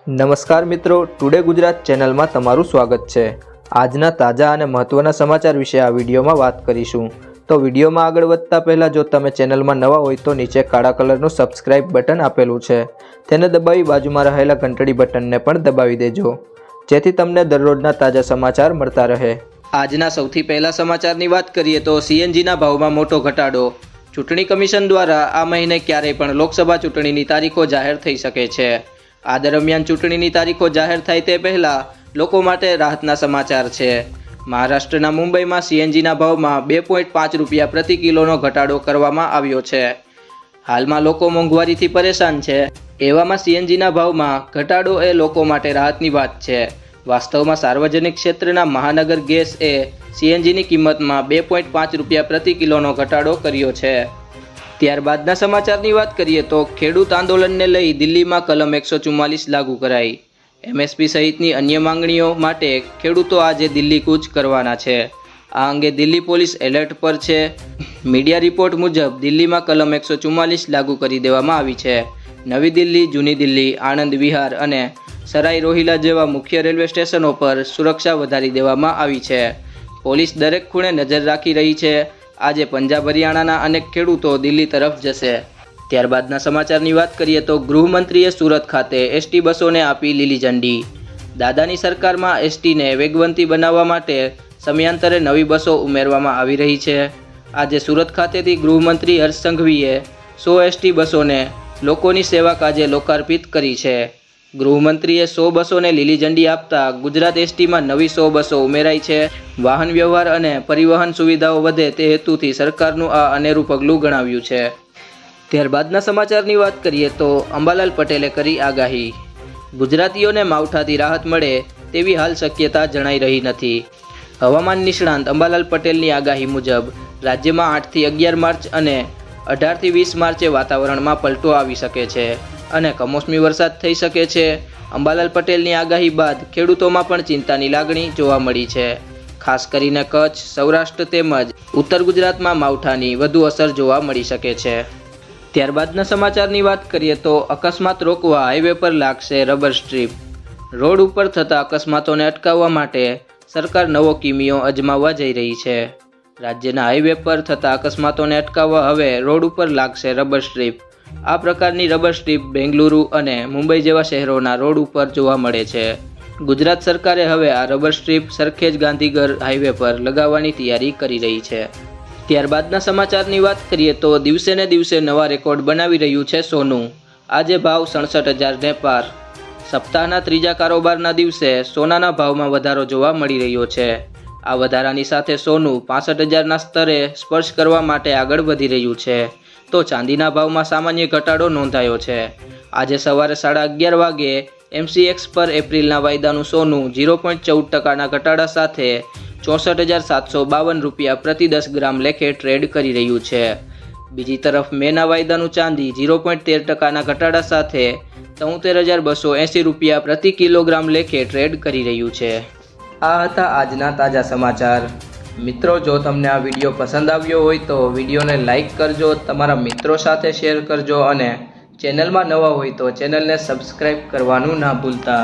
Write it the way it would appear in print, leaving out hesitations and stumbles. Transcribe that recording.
નમસ્કાર મિત્રો, ટુડે ગુજરાત ચેનલમાં તમારું સ્વાગત છે। આજના તાજા અને મહત્વના સમાચાર વિશે આ વિડીયોમાં વાત કરીશું। તો વિડીયોમાં આગળ વધતા પહેલાં જો તમે ચેનલમાં નવા હોય તો નીચે કાળા કલરનું સબસ્ક્રાઇબ બટન આપેલું છે, તેને દબાવી બાજુમાં રહેલા ઘંટડી બટનને પણ દબાવી દેજો, જેથી તમને દરરોજના તાજા સમાચાર મળતા રહે। આજના સૌથી પહેલા સમાચારની વાત કરીએ તો સીએનજીના ભાવમાં મોટો ઘટાડો। ચૂંટણી કમિશન દ્વારા આ મહિને ક્યારેય પણ લોકસભા ચૂંટણીની તારીખો જાહેર થઈ શકે છે। આ દરમિયાન ચૂંટણીની તારીખો જાહેર થાય તે પહેલાં લોકો માટે રાહતના સમાચાર છે। મહારાષ્ટ્રના મુંબઈમાં સીએનજીના ભાવમાં 2.5 રૂપિયા પ્રતિ કિલોનો ઘટાડો કરવામાં આવ્યો છે। હાલમાં લોકો મોંઘવારીથી પરેશાન છે, એવામાં સીએનજીના ભાવમાં ઘટાડો એ લોકો માટે રાહતની વાત છે। વાસ્તવમાં સાર્વજનિક ક્ષેત્રના મહાનગર ગેસ એ સીએનજીની કિંમતમાં 2.5 રૂપિયા પ્રતિ કિલોનો ઘટાડો કર્યો છે। ત્યારબાદના સમાચારની વાત કરીએ તો ખેડૂત આંદોલનને લઈ દિલ્હીમાં કલમ 144 લાગુ કરાઈ। એમએસપી સહિતની અન્ય માંગણીઓ માટે ખેડૂતો આજે દિલ્હી કૂચ કરવાના છે। આ અંગે દિલ્હી પોલીસ એલર્ટ પર છે। મીડિયા રિપોર્ટ મુજબ દિલ્હીમાં કલમ 144 લાગુ કરી દેવામાં આવી છે। નવી દિલ્હી, જૂની દિલ્હી, આણંદ વિહાર અને સરાઈ રોહિલા જેવા મુખ્ય રેલવે સ્ટેશનો પર સુરક્ષા વધારી દેવામાં આવી છે। પોલીસ દરેક ખૂણે નજર રાખી રહી છે। આજે પંજાબ હરિયાણાના અનેક ખેડૂતો દિલ્હી તરફ જશે। ત્યારબાદના સમાચારની વાત કરીએ તો ગૃહમંત્રીએ સુરત ખાતે એસટી બસોને આપી લીલી ઝંડી। દાદાની સરકારમાં એસટીને વેગવંતી બનાવવા માટે સમયાંતરે નવી બસો ઉમેરવામાં આવી રહી છે। આજે સુરત ખાતેથી ગૃહમંત્રી હર્ષ સંઘવીએ 100 એસટી બસોને લોકોની સેવા કાજે લોકાર્પિત કરી છે। ગૃહમંત્રીએ 100 બસોને લીલી ઝંડી આપતા ગુજરાત એસટીમાં નવી 100 બસો ઉમેરાઈ છે। વાહન વ્યવહાર અને પરિવહન સુવિધાઓ વધે તે હેતુથી સરકારનું આ અનેરું પગલું ગણાવ્યું છે। ત્યારબાદના સમાચારની વાત કરીએ તો અંબાલાલ પટેલે કરી આગાહી। ગુજરાતીઓને માવઠાથી રાહત મળે તેવી હાલ શક્યતા જણાઈ રહી નથી। હવામાન નિષ્ણાંત અંબાલાલ પટેલની આગાહી મુજબ રાજ્યમાં 8 થી 11 માર્ચ અને 18 થી 20 માર્ચે વાતાવરણમાં પલટો આવી શકે છે અને કમોસમી વરસાદ થઈ શકે છે। અંબાલાલ પટેલની આગાહી બાદ ખેડૂતોમાં પણ ચિંતાની લાગણી જોવા મળી છે। ખાસ કરીને કચ્છ, સૌરાષ્ટ્ર તેમજ ઉત્તર ગુજરાતમાં માવઠાની વધુ અસર જોવા મળી શકે છે। ત્યારબાદના સમાચારની વાત કરીએ તો અકસ્માત રોકવા હાઈવે પર લાગશે રબર સ્ટ્રીપ। રોડ ઉપર થતા અકસ્માતોને અટકાવવા માટે સરકાર નવો કિમિયો અજમાવવા જઈ રહી છે। રાજ્યના હાઈવે પર થતા અકસ્માતોને અટકાવવા હવે રોડ ઉપર લાગશે રબર સ્ટ્રીપ। આ પ્રકારની રબર સ્ટ્રીપ બેંગલુરુ અને મુંબઈ જેવા શહેરોના રોડ ઉપર જોવા મળે છે। ગુજરાત સરકારે હવે આ રબર સ્ટ્રીપ સરખેજ ગાંધીગર હાઈવે પર લગાવવાની તૈયારી કરી રહી છે। ત્યારબાદના સમાચારની વાત કરીએ તો દિવસે ને દિવસે નવા રેકોર્ડ બનાવી રહ્યું છે સોનું। આજે ભાવ 67,000 ને પાર। સપ્તાહના ત્રીજા કારોબારના દિવસે સોનાના ભાવમાં વધારો જોવા મળી રહ્યો છે। આ વધારાની સાથે સોનું 65,000ના સ્તરે સ્પર્શ કરવા માટે આગળ વધી રહ્યું છે, તો ચાંદીના ભાવમાં સામાન્ય ઘટાડો નોંધાયો છે। આજે સવારે 11:30 વાગે એમસીએક્સ પર એપ્રિલના વાયદાનું સોનું 0.14%ના ઘટાડા સાથે 64,752 રૂપિયા પ્રતિ 10 ગ્રામ લેખે ટ્રેડ કરી રહ્યું છે। બીજી તરફ મેના વાયદાનું ચાંદી 0.13%ના ઘટાડા સાથે 73,280 રૂપિયા પ્રતિ કિલોગ્રામ લેખે ટ્રેડ કરી રહ્યું છે। આ હતા આજના તાજા સમાચાર। મિત્રો, જો તમને આ વિડીયો પસંદ આવ્યો હોય તો વિડીયોને લાઇક કરજો, તમારા મિત્રો સાથે શેર કરજો અને ચેનલમાં નવા હોય તો ચેનલને સબસ્ક્રાઈબ કરવાનું ના ભૂલતા।